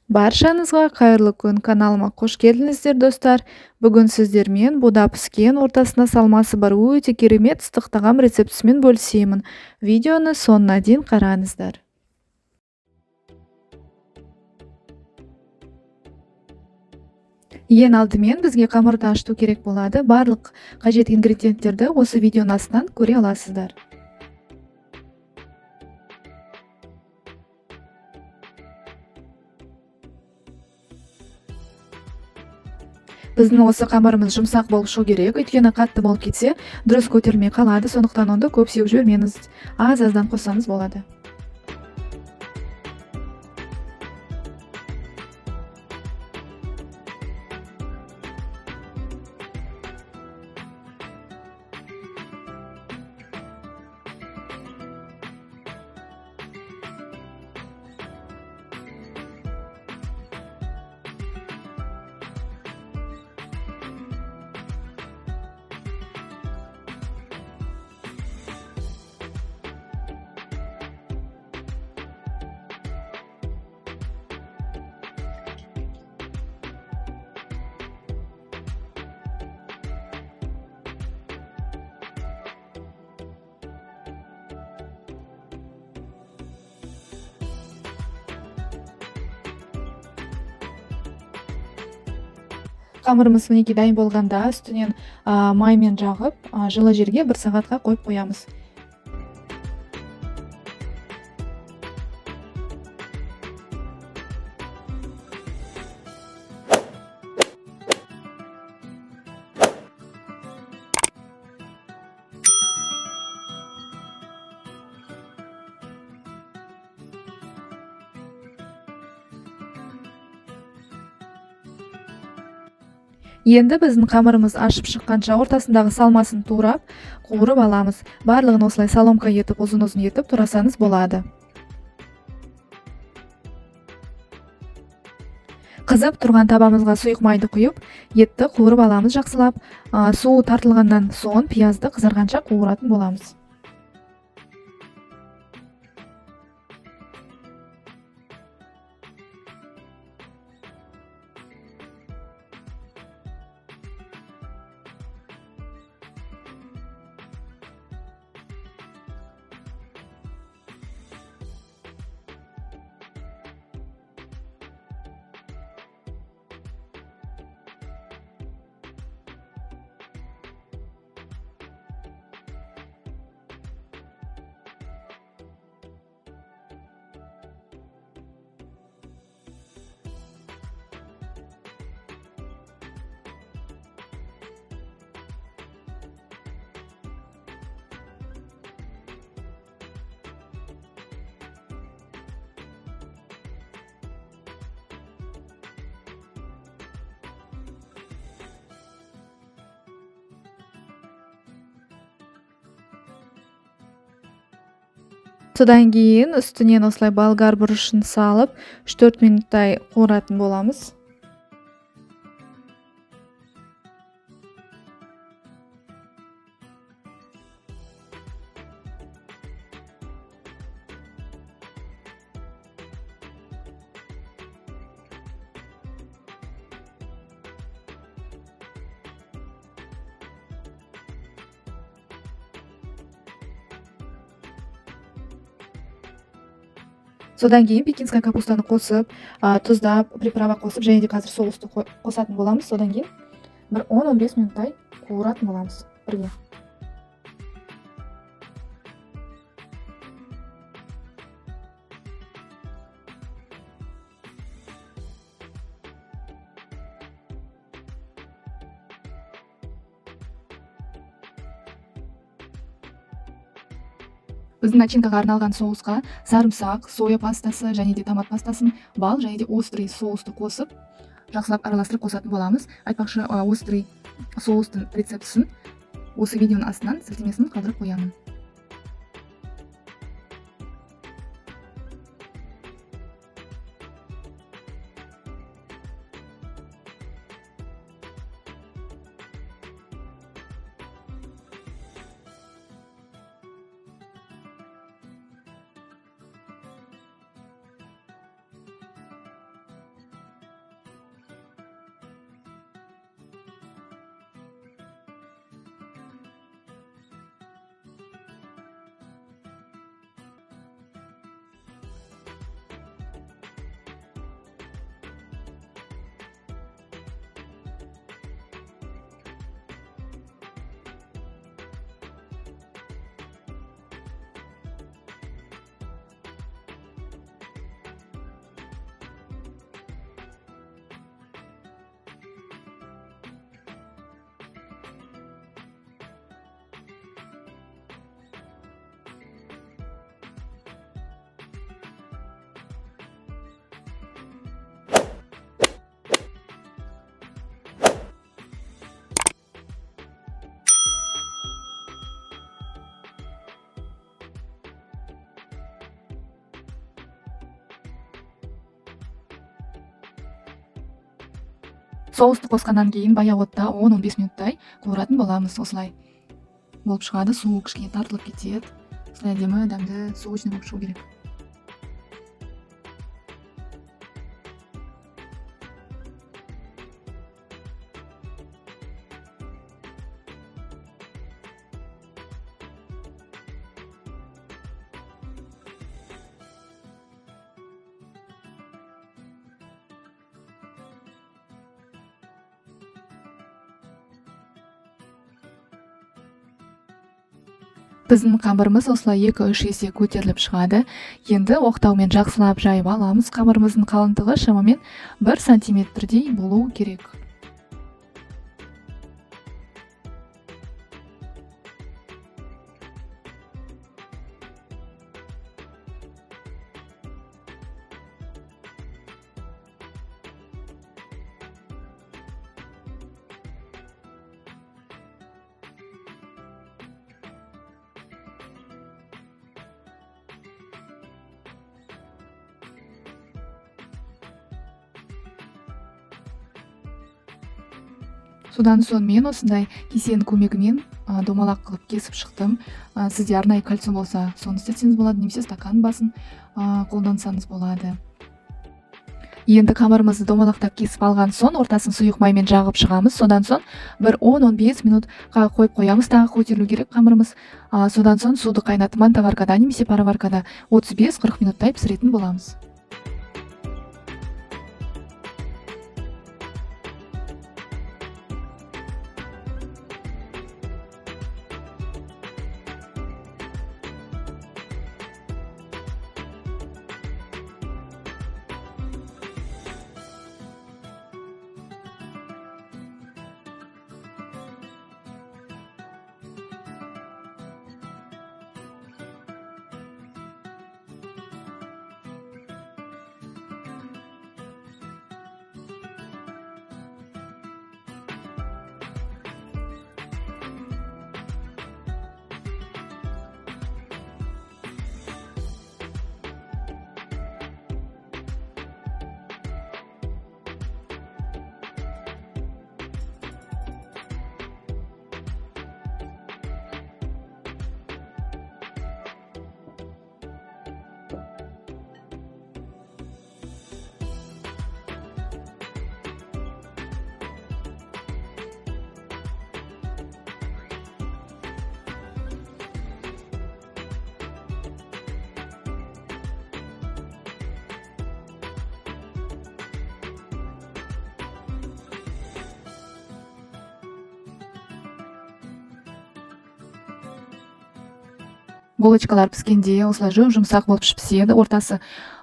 Баршаңызға қайырлы күн, каналыма қош келдіңіздер достар. Бүгін сіздермен буда піскен ортасына салмасы бар өте керемет ыстық тағам рецептісімен бөлісемін. Видеоны соңына дейін қараңыздар. Ең алдымен бізге қамырды ашыту керек болады. Барлық қажет ингредиенттерді осы видеоның астынан көре аласыздар. Біздің осы қамырымыз жұмсақ болып шығу керек, өйткені қатты болып кетсе, дұрыс көтерілмей қалады, сондықтан онды көп сеуіп жібермеңіз. Аз-аздан қоссаңыз болады. Қамырымыз мінекей дайын болғанда үстінен маймен жағып, жылы жерге 1 сағатқа қойып қоямыз. Енді біздің қамырымыз ашып шыққанша ортасындағы салмасын турап, қуырып аламыз. Барлығын осылай соломка етіп, ұзын-ұзын етіп турасаңыз болады. Қызып тұрған табамызға сұйық майды құйып, етті қуырып аламыз жақсылап. Суы тартылғаннан соң пиязды қызарғанша қуыратын боламыз. Содан кейін үстінен осылай болгар бұрышын салып, 3-4 минуттай қуыратын боламыз. Содан кейін пекинская капустаны қосып, тұздап, приправа қосып, және де қазір соусты қосатын боламыз. Содан кейін бір 10-15 минуттай қуыратын боламыз бірге. Біздің начинкаға арналған соусқа сарымсақ, соя пастасы және де томат пастасын, бал және де острый соусты қосып, жақсылап араластырып қосатын боламыз. Айтпақшы, острый соустың рецептісін осы видеоның астынан сілтемесін қалдырып қоямын. Соусты қосқаннан кейін баяу отта 10-15 минуттай қуыратын боламыз. Осылай болып шығады, суы кішкене тартылып кетеді. Осылай әдемі дәмді сочный болып шығу керек. Біздің қамырымыз осылай 2-3 есе көтеріліп шығады. Енді оқтаумен жақсылап жайып аламыз. Қамырымыздың қалыңдығы шамамен 1 сантиметрдей болу керек. Содан соң мен осындай кесенің көмегімен домалақ қылып кесіп шықтым. Сізде арнайы кольцо болса, соны істетсеңіз болады, немесе стакан басын қолдансаңыз болады. Енді қамырымызды домалақтап кесіп алған соң ортасын сұйық маймен жағып шығамыз. Содан соң бір 10-15 минутқа қойып қоямыз, тағы көтерілу керек қамырымыз. Содан соң суды қайнатып мантоваркада немесе пароваркада 35-40 минуттай пісіретін боламыз. Булочкалар піскенде осылай жұмсақ болып піседі. Ортасы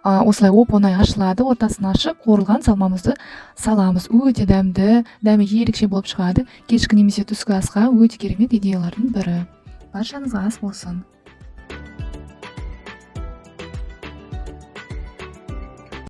осылай оп-оңай ашылады. Ортасын ашып, қуырылған салмамызды саламыз. Өте дәмді, дәмі ерекше болып шығады. Кешкі немесе түскі асқа өте керемет идеялардың бірі. Баршаңызға ас болсын.